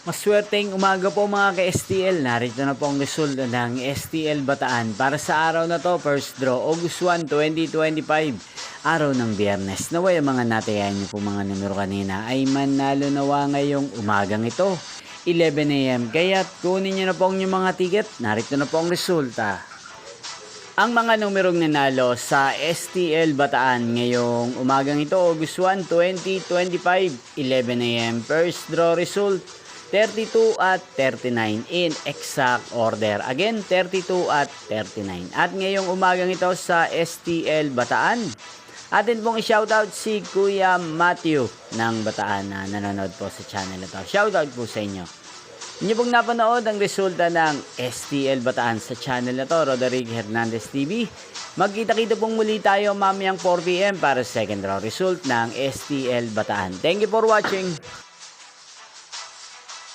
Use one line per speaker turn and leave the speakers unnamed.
Maswerteng umaga po mga ka-STL. Narito na po ang resulta ng STL Bataan para sa araw na to, first draw, August 1, 2025. Araw ng Biyernes. Naway ang mga natayan niyo po mga numero kanina ay manalo nawa ngayong umagang ito, 11 AM. Kaya't kunin niyo na po ang inyong mga ticket. Narito na po ang resulta. Ang mga numerong nanalo sa STL Bataan ngayong umagang ito, August 1, 2025, 11 AM. First draw result, 32 at 39 in exact order. Again, 32 at 39. At ngayong umagang ito sa STL Bataan, atin pong i-shoutout si Kuya Matthew ng Bataan na nanonood po sa channel ito. Shoutout po sa inyo. Inyo pong napanood ang resulta ng STL Bataan sa channel na to, Roderick Hernandez TV. Magkita-kita pong muli tayo mamayang 4 PM para sa second draw result ng STL Bataan. Thank you for watching.